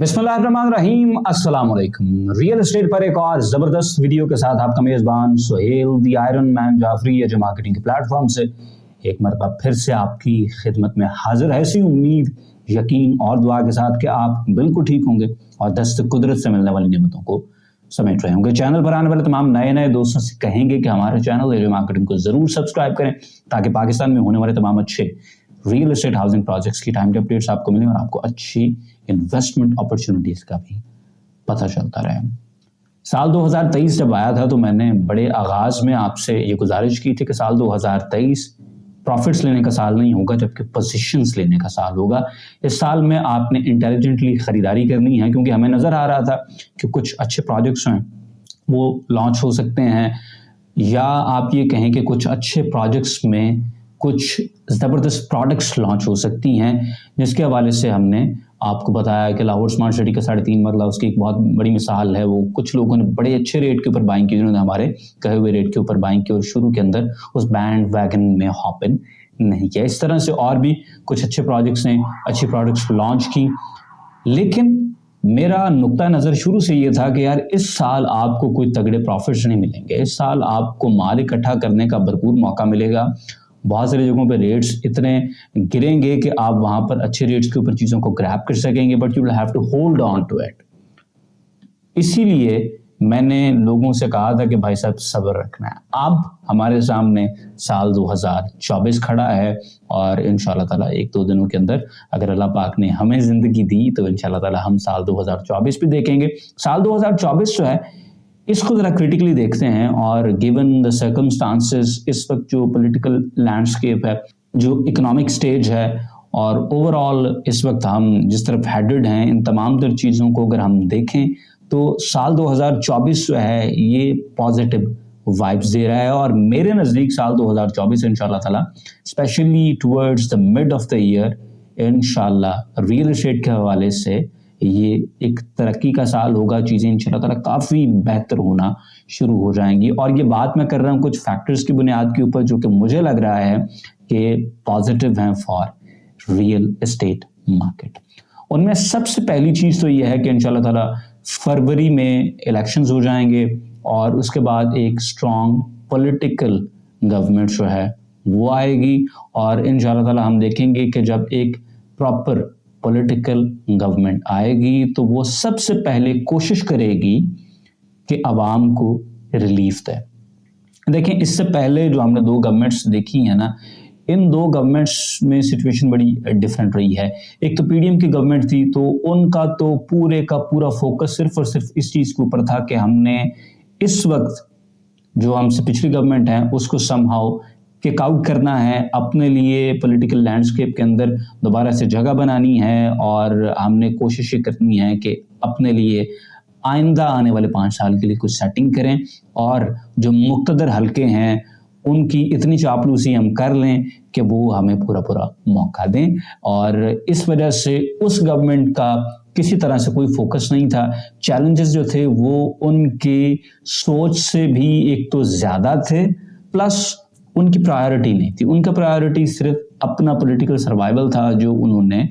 बिस्मिल्लाहिर्रहमानिर्रहीम, अस्सलाम वालेकुम। रियल एस्टेट पर एक और ज़बरदस्त वीडियो के साथ आपका मेज़बान Suhail the iron man Jafri edge marketing के प्लेटफॉर्म से एक मरतबा फिर से आपकी खिदमत में हाजिर है। ऐसी उम्मीद, यकीन और दुआ के साथ कि आप बिल्कुल ठीक होंगे और दस्त कुदरत से मिलने वाली नेमतों को समेट रहे होंगे। चैनल पर आने वाले तमाम नए दोस्तों से कहेंगे कि हमारे चैनल एज मार्केटिंग को ज़रूर सब्सक्राइब करें ताकि पाकिस्तान में होने वाले तमाम अच्छे रियल एस्टेट हाउसिंग प्रोजेक्ट्स की टाइम अपडेट्स आपको मिलें और आपको अच्छी इन्वेस्टमेंट अपॉर्चुनिटीज का भी पता चलता रहे। साल 2023 जब आया था तो मैंने बड़े आगाज में आपसे ये गुजारिश की थी कि साल 2023 प्रॉफिट्स लेने का साल नहीं होगा जबकि पोजीशंस लेने का साल होगा। इस साल में आपने इंटेलिजेंटली खरीदारी करनी है क्योंकि हमें नजर आ रहा था कि कुछ अच्छे प्रोजेक्ट्स हैं वो लॉन्च हो सकते हैं, या आप ये कहें कि कुछ अच्छे प्रोजेक्ट्स में कुछ ज़बरदस्त प्रोडक्ट्स लॉन्च हो सकती हैं, जिसके हवाले से हमने आपको बताया कि लाहौर स्मार्ट सिटी का 3.5 मरला उसकी एक बहुत बड़ी मिसाल है। वो कुछ लोगों ने बड़े अच्छे रेट के ऊपर बाइंग की, जिन्होंने हमारे कहे हुए रेट के ऊपर बाइंग की और शुरू के अंदर उस बैंड वैगन में हॉप इन नहीं किया। इस तरह से और भी कुछ अच्छे प्रोजेक्ट्स ने अच्छी प्रोडक्ट्स लॉन्च की, लेकिन मेरा नुक्ता नज़र शुरू से ये था कि यार इस साल आपको कोई तगड़े प्रॉफिट्स नहीं मिलेंगे। इस साल आपको माल इकट्ठा करने का भरपूर मौका मिलेगा। बहुत सारी जगहों पे रेट्स इतने गिरेंगे कि आप वहां पर अच्छे रेट्स के ऊपर चीज़ों को ग्रैब कर सकेंगे, but you will have to hold on to it. इसीलिए मैंने लोगों से कहा था कि भाई साहब सब्र रखना है। अब हमारे सामने साल 2024 खड़ा है और इंशाल्लाह ताला एक दो दिनों के अंदर अगर अल्लाह पाक ने हमें ज़िंदगी दी तो इंशाल्लाह ताला हम साल 2024 भी देखेंगे। साल 2024 जो है इसको ज़रा क्रिटिकली देखते हैं और गिवन द सर्कमस्टांसेस, इस वक्त जो पॉलिटिकल लैंडस्केप है, जो इकोनॉमिक स्टेज है और ओवरऑल इस वक्त हम जिस तरफ हेडेड हैं, इन तमाम तर चीज़ों को अगर हम देखें तो साल 2024 जो है ये पॉजिटिव वाइब्स दे रहा है। और मेरे नज़दीक साल 2024 इंशाल्लाह ताला specially towards the mid of the year इंशाल्लाह रियल एस्टेट के हवाले से ये एक तरक्की का साल होगा। चीज़ें इंशाल्लाह ताला काफ़ी बेहतर होना शुरू हो जाएंगी। और ये बात मैं कर रहा हूँ कुछ फैक्टर्स की बुनियाद के ऊपर जो कि मुझे लग रहा है कि पॉजिटिव हैं फॉर रियल एस्टेट मार्केट। उनमें सबसे पहली चीज़ तो ये है कि इंशाल्लाह ताला फरवरी में इलेक्शंस हो जाएंगे और उसके बाद एक स्ट्रॉन्ग पॉलिटिकल गवर्नमेंट जो है वो आएगी और इंशाल्लाह ताला हम देखेंगे कि जब एक प्रॉपर पॉलिटिकल गवर्नमेंट आएगी तो वो सबसे पहले कोशिश करेगी कि आवाम को रिलीफ दे। देखें, इससे पहले जो हमने दो गवर्नमेंट्स देखी हैं ना, इन दो गवर्नमेंट्स में सिचुएशन बड़ी डिफरेंट रही है। एक तो पीडीएम की गवर्नमेंट थी तो उनका तो पूरे का पूरा फोकस सिर्फ और सिर्फ इस चीज़ के ऊपर था कि हमने इस वक्त जो हमसे पिछली गवर्नमेंट है उसको समहाउ किक आउट करना है, अपने लिए पॉलिटिकल लैंडस्केप के अंदर दोबारा से जगह बनानी है और हमने कोशिश ये करनी है कि अपने लिए आइंदा आने वाले 5 साल के लिए कुछ सेटिंग करें और जो मुक़्तदर हल्के हैं उनकी इतनी चापलूसी हम कर लें कि वो हमें पूरा मौका दें। और इस वजह से उस गवर्नमेंट का किसी तरह से कोई फोकस नहीं था। चैलेंजेस जो थे वो उनकी सोच से भी एक तो ज़्यादा थे, प्लस उनकी प्रायोरिटी नहीं थी। उनका प्रायोरिटी सिर्फ अपना पॉलिटिकल सर्वाइवल था जो उन्होंने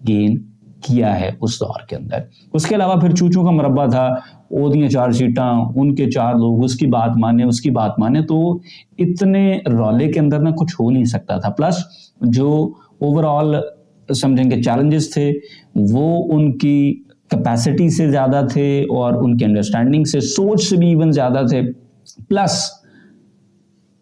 गेन किया है उस दौर के अंदर। उसके अलावा फिर चूचों का मरबा था, ओदियाँ 4 सीटां, उनके 4 लोग, उसकी बात माने उसकी बात माने, तो इतने रौले के अंदर ना कुछ हो नहीं सकता था। प्लस जो ओवरऑल समझेंगे चैलेंजेस थे वो उनकी कैपेसिटी से ज़्यादा थे और उनकी अंडरस्टैंडिंग से, सोच से भी इवन ज़्यादा थे। प्लस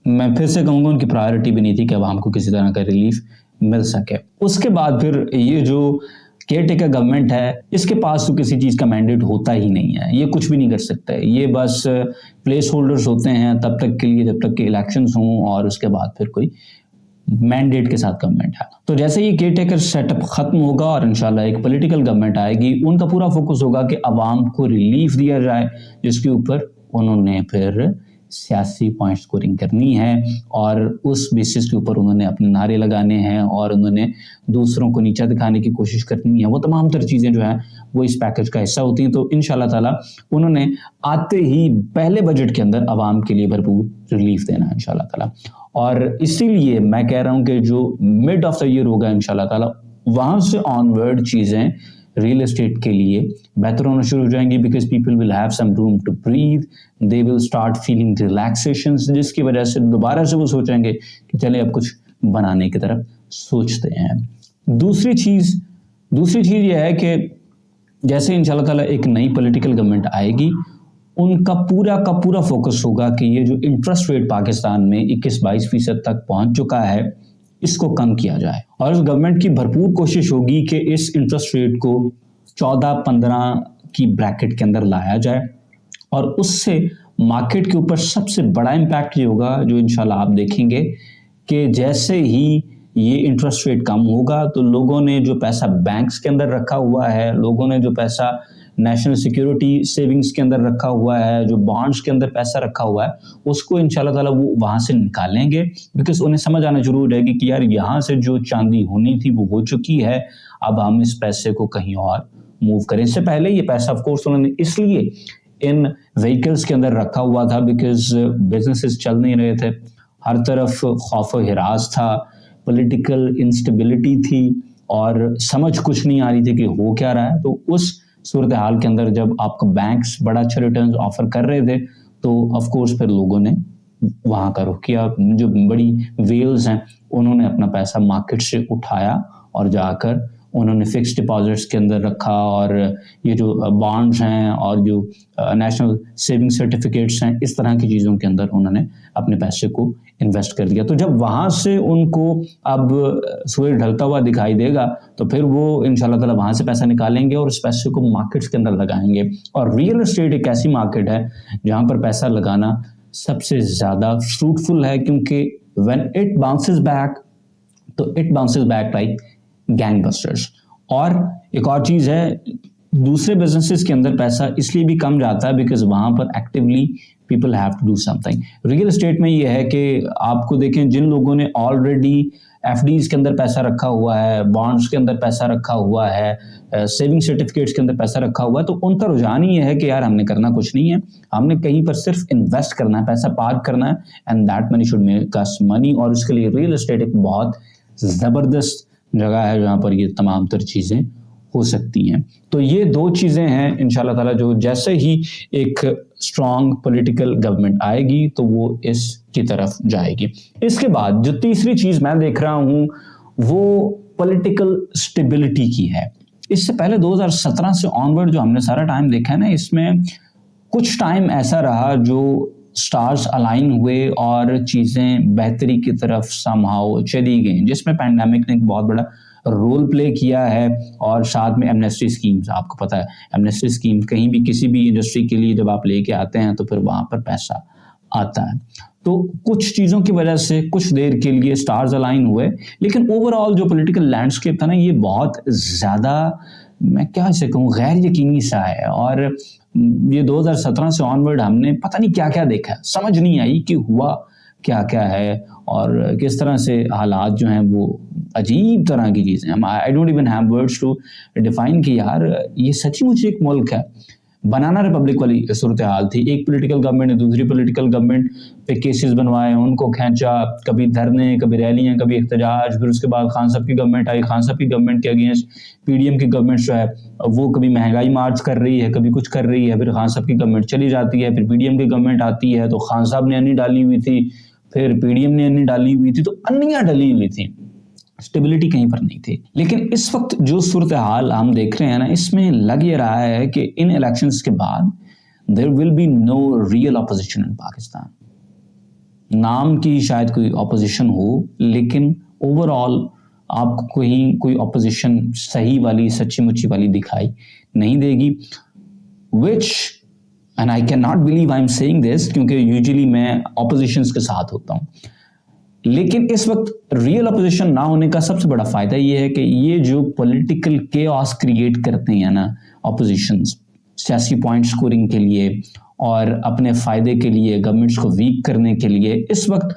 मैं फिर से कहूँगा उनकी प्रायोरिटी भी नहीं थी कि आवाम को किसी तरह का रिलीफ मिल सके। उसके बाद फिर ये जो केयर टेकर गवर्नमेंट है इसके पास तो किसी चीज़ का मैंडेट होता ही नहीं है, ये कुछ भी नहीं कर सकता है। ये बस प्लेस होल्डर्स होते हैं तब तक के लिए जब तक कि इलेक्शंस हों और उसके बाद फिर कोई मैंडेट के साथ गवर्नमेंट है। तो जैसे ही केयर टेकर सेटअप खत्म होगा और इंशाल्लाह एक पॉलिटिकल गवर्नमेंट आएगी, उनका पूरा फोकस होगा कि आवाम को रिलीफ दिया जाए, जिसके ऊपर उन्होंने फिर सियासी पॉइंट स्कोरिंग करनी है और उस बेसिस के ऊपर उन्होंने अपने नारे लगाने हैं और उन्होंने दूसरों को नीचा दिखाने की कोशिश करनी है। वो तमाम तर चीज़ें जो हैं वो इस पैकेज का हिस्सा होती हैं। तो इंशाल्लाह ताला उन्होंने आते ही पहले बजट के अंदर आवाम के लिए भरपूर रिलीफ देना है इंशाल्लाह ताला। और इसीलिए मैं कह रहा हूँ कि जो मिड ऑफ द ईयर होगा इंशाल्लाह ताला, वहाँ से ऑनवर्ड चीज़ें ریئل اسٹیٹ کے لیے بہتر ہونا شروع ہو جائیں گی, because people will have some room to breathe, they will start feeling relaxations, جس کی وجہ سے دوبارہ سے وہ سوچیں گے کہ چلے اب کچھ بنانے کی طرف سوچتے ہیں. دوسری چیز یہ ہے کہ جیسے انشاءاللہ تعالیٰ ایک نئی پولیٹیکل گورنمنٹ آئے گی, ان کا پورا فوکس ہوگا کہ یہ جو انٹرسٹ ریٹ پاکستان میں 21-22% تک پہنچ چکا ہے اس کو کم کیا جائے, اور اس گورنمنٹ کی بھرپور کوشش ہوگی کہ اس انٹرسٹ ریٹ کو 14-15 کی بریکٹ کے اندر لایا جائے, اور اس سے مارکیٹ کے اوپر سب سے بڑا امپیکٹ یہ ہوگا جو انشاءاللہ آپ دیکھیں گے کہ جیسے ہی یہ انٹرسٹ ریٹ کم ہوگا تو لوگوں نے جو پیسہ بینکس کے اندر رکھا ہوا ہے, لوگوں نے جو پیسہ نیشنل سیکیورٹی سیونگز کے اندر رکھا ہوا ہے, جو بانڈز کے اندر پیسہ رکھا ہوا ہے, اس کو انشاءاللہ تعالیٰ وہ وہاں سے نکالیں گے, بیکاز انہیں سمجھ آنا شروع ہو جائے گی کہ یار یہاں سے جو چاندی ہونی تھی وہ ہو چکی ہے, اب ہم اس پیسے کو کہیں اور موو کریں. اس سے پہلے یہ پیسہ آف کورس انہوں نے اس لیے ان وہیکلز کے اندر رکھا ہوا تھا بیکاز بزنسز چل نہیں رہے تھے, ہر طرف خوف و ہراس تھا, پولیٹیکل انسٹیبلٹی تھی, اور سمجھ کچھ نہیں آ رہی تھی کہ ہو کیا رہا ہے. تو اس صورتحال کے اندر جب آپ کو بینکس بڑا اچھا ریٹرنز آفر کر رہے تھے تو آف کورس پھر لوگوں نے وہاں کا رخ کیا. جو بڑی ویلز ہیں انہوں نے اپنا پیسہ مارکیٹ سے اٹھایا اور جا کر انہوں نے فکس ڈپازٹس کے اندر رکھا, اور یہ جو بانڈز ہیں اور جو نیشنل سیونگ سرٹیفکیٹس ہیں اس طرح کی چیزوں کے اندر انہوں نے اپنے پیسے کو انویسٹ کر دیا. تو جب وہاں سے ان کو اب سورج ڈھلتا ہوا دکھائی دے گا تو پھر وہ انشاءاللہ تعالیٰ وہاں سے پیسہ نکالیں گے اور اس پیسے کو مارکیٹس کے اندر لگائیں گے. اور ریئل اسٹیٹ ایک ایسی مارکیٹ ہے جہاں پر پیسہ لگانا سب سے زیادہ فروٹفل ہے, کیونکہ when it bounces back تو it bounces back like gangbusters. اور ایک اور چیز ہے, دوسرے بزنسز کے اندر پیسہ اس لیے بھی کم جاتا ہے بیکاز وہاں پر actually people have to do something. Real estate میں یہ ہے کہ آپ کو دیکھیں جن لوگوں نے آلریڈی ایف ڈیز کے اندر پیسہ رکھا ہوا ہے, بانڈس کے اندر پیسہ رکھا ہوا ہے, سیونگ سرٹیفکیٹس کے اندر پیسہ رکھا ہوا ہے, تو ان کا رجحان یہ ہے کہ یار ہم نے کرنا کچھ نہیں ہے, ہم نے کہیں پر صرف انویسٹ کرنا ہے, پیسہ پارک کرنا ہے, and that money should make us money. اور اس کے لیے ریئل اسٹیٹ ایک بہت زبردست جگہ ہے جہاں پر یہ تمام تر چیزیں ہو سکتی ہیں. تو یہ دو چیزیں ہیں انشاءاللہ تعالیٰ جو جیسے ہی ایک اسٹرانگ پولیٹیکل گورنمنٹ آئے گی تو وہ اس کی طرف جائے گی. اس کے بعد جو تیسری چیز میں دیکھ رہا ہوں وہ پولیٹیکل سٹیبلٹی کی ہے. اس سے پہلے 2017 سے آنورڈ جو ہم نے سارا ٹائم دیکھا ہے نا, اس میں کچھ ٹائم ایسا رہا جو سٹارز الائن ہوئے اور چیزیں بہتری کی طرف سمہاؤ چلی گئیں, جس میں پینڈیمک نے ایک بہت بڑا رول پلے کیا ہے, اور ساتھ میں ایمنیسٹی اسکیمز. آپ کو پتہ ہے ایمنیسٹی اسکیم کہیں بھی کسی بھی انڈسٹری کے لیے جب آپ لے کے آتے ہیں تو پھر وہاں پر پیسہ آتا ہے. تو کچھ چیزوں کی وجہ سے کچھ دیر کے لیے سٹارز الائن ہوئے, لیکن اوور آل جو پولیٹیکل لینڈسکیپ تھا نا یہ بہت زیادہ, میں کیا سے کہوں, غیر یقینی سا ہے. اور یہ 2017 سے آنورڈ ہم نے پتہ نہیں کیا کیا دیکھا, سمجھ نہیں آئی کہ ہوا کیا کیا ہے اور کس طرح سے حالات جو ہیں وہ عجیب طرح کی چیزیں. I don't even have words to define کہ یار یہ سچی مچی ایک ملک ہے. بنانا ریپبلک والی صورتحال تھی, ایک پولیٹیکل گورنمنٹ نے دوسری پولیٹیکل گورنمنٹ پہ کیسز بنوائے, ان کو کھینچا, کبھی دھرنے, کبھی ریلیاں, کبھی احتجاج. پھر اس کے بعد خان صاحب کی گورنمنٹ آئی, خان صاحب کی گورنمنٹ کے اگینسٹ پی ڈی ایم کی گورنمنٹ جو ہے وہ کبھی مہنگائی مارچ کر رہی ہے, کبھی کچھ کر رہی ہے, پھر خان صاحب کی گورنمنٹ چلی جاتی ہے, پھر پی ڈی ایم کی گورنمنٹ آتی ہے تو خان صاحب نے انی ڈالی ہوئی تھی, پھر پی ڈی ایم نے انی ڈالی ہوئی تھی, تو انیاں ڈلی ہوئی تھیں, اسٹیبلٹی کہیں پر نہیں تھی. لیکن اس وقت جو صورتحال ہم دیکھ رہے ہیں نا, اس میں لگ یہ رہا ہے کہ ان الیکشنز کے بعد there will be no real opposition in Pakistan. نام کی شاید کوئی اپوزیشن ہو, لیکن اوور آل آپ کو کوئی اپوزیشن صحیح والی, سچی مچی والی دکھائی نہیں دے گی. which and I cannot believe I'm saying this کیونکہ یوزلی میں اپوزیشنز کے ساتھ ہوتا ہوں, لیکن اس وقت ریئل اپوزیشن نہ ہونے کا سب سے بڑا فائدہ یہ ہے کہ یہ جو پولیٹیکل کیوس کریٹ کرتے ہیں نا اپوزیشنز, سیاسی پوائنٹ سکورنگ کے لیے اور اپنے فائدے کے لیے, گورنمنٹس کو ویک کرنے کے لیے, اس وقت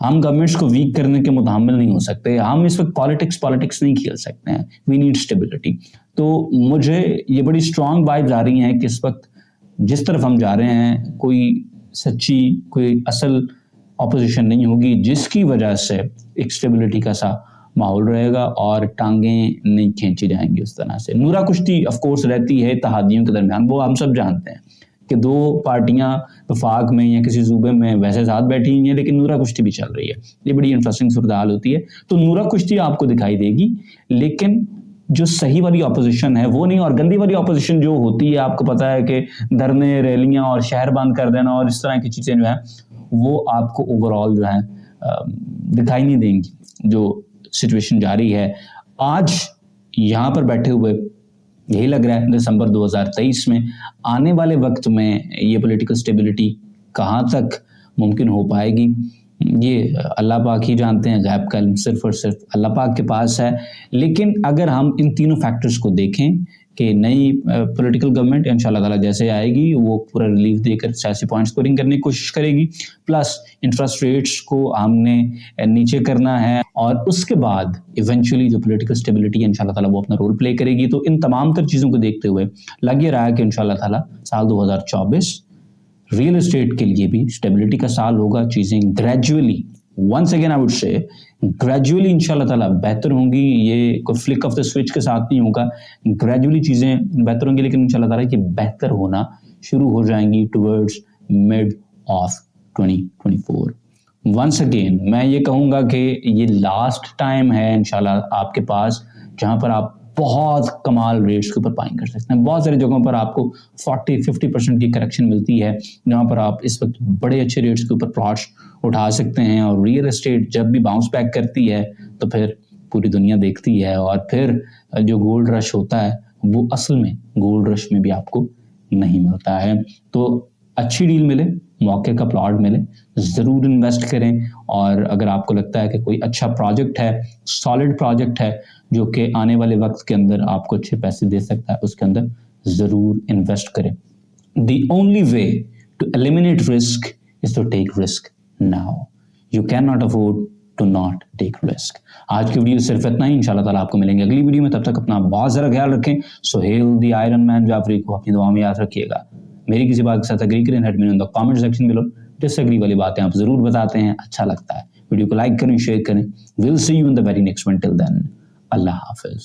ہم گورنمنٹس کو ویک کرنے کے متحمل نہیں ہو سکتے. ہم اس وقت پالیٹکس نہیں کھیل سکتے ہیں. We need stability. تو مجھے یہ بڑی اسٹرانگ وائبز آ رہی ہیں کہ اس وقت جس طرف ہم جا رہے ہیں کوئی سچی, کوئی اصل اپوزیشن نہیں ہوگی, جس کی وجہ سے ایک اسٹیبلٹی کا سا माहौल रहेगा और टांगें नहीं खींची जाएंगी उस तरह से। नूरा कुश्ती ऑफ कोर्स रहती है इत्तेहादियों के दरमियान, वो हम सब जानते हैं कि दो पार्टियां वफाक में या किसी सूबे में वैसे साथ बैठी हुई हैं, लेकिन नूरा कुश्ती भी चल रही है। ये बड़ी इंटरेस्टिंग सूरत हाल होती है। तो नूरा कुश्ती आपको दिखाई देगी, लेकिन जो सही वाली अपोजिशन है वो नहीं। और गंदी वाली अपोजिशन जो होती है, आपको पता है कि धरने, रैलियां और शहर बंद कर देना और इस तरह की चीज़ें जो है वो आपको ओवरऑल जो है दिखाई नहीं देंगी। जो सिचुएशन जारी है आज यहाँ पर बैठे हुए, यही लग रहा है दिसंबर 2023 में आने वाले वक्त में ये पॉलिटिकल स्टेबिलिटी कहाँ तक मुमकिन हो पाएगी, ये अल्लाह पाक ही जानते हैं। गैब का इल्म सिर्फ और सिर्फ अल्लाह पाक के पास है। लेकिन अगर हम इन तीनों फैक्टर्स को देखें कि नई पॉलिटिकल गवर्नमेंट इंशाल्लाह ताला जैसे आएगी वो पूरा रिलीफ देकर सियासी पॉइंट स्कोरिंग करने की कोशिश करेगी, प्लस इंटरेस्ट रेट्स को हमने नीचे करना है और उसके बाद इवेंचुअली जो पॉलिटिकल स्टेबिलिटी है इंशाल्लाह ताला वो अपना रोल प्ले करेगी। तो इन तमाम तर चीज़ों को देखते हुए लग ये रहा है कि इंशाल्लाह ताला साल 2024 रियल एस्टेट के लिए भी स्टेबिलिटी का साल होगा। चीज़ें gradually, once again I would say, gradually इंशाल्लाह ताला बेहतर होंगी। ये कोई फ्लिक ऑफ द स्विच के साथ नहीं होगा, ग्रेजुअली चीज़ें बेहतर होंगी, लेकिन इंशाल्लाह ताला ये बेहतर होना शुरू हो जाएंगी टुवर्ड्स मिड ऑफ 2024। वंस अगेन मैं ये कहूँगा कि ये लास्ट टाइम है इंशाल्लाह आपके पास जहाँ पर आप बहुत कमाल रेट्स के ऊपर बाइंग कर सकते हैं। बहुत सारी जगहों पर आपको 40-50% की करेक्शन मिलती है, जहाँ पर आप इस वक्त बड़े अच्छे रेट्स के ऊपर प्लॉट्स उठा सकते हैं। और रियल एस्टेट जब भी बाउंस बैक करती है तो फिर पूरी दुनिया देखती है, और फिर जो गोल्ड रश होता है वो असल में गोल्ड रश में भी आपको नहीं मिलता है। तो अच्छी डील मिले, मौके का प्लॉट मिले, ज़रूर इन्वेस्ट करें। और अगर आपको लगता है कि कोई अच्छा प्रोजेक्ट है, सॉलिड प्रोजेक्ट है जो कि आने वाले वक्त के अंदर आपको अच्छे पैसे दे सकता है, उसके अंदर ज़रूर इन्वेस्ट करें। The only way to eliminate risk is to take risk now. You cannot afford to not take risk. आज की वीडियो सिर्फ इतना ही। इंशाल्लाह ताला आपको मिलेंगे अगली वीडियो में। तब तक अपना बहुत ज़रा ख्याल रखें। Sohail the iron man Jafri को अपनी दुआ में याद रखिएगा। मेरी किसी बात के साथ एग्री करें, let me know in the comment section below. Disagree वाली बातें आप ज़रूर बताते हैं, अच्छा लगता है। वीडियो को लाइक करें, शेयर करें। Will see you in the very next one. Till then, अल्लाह हाफिज़।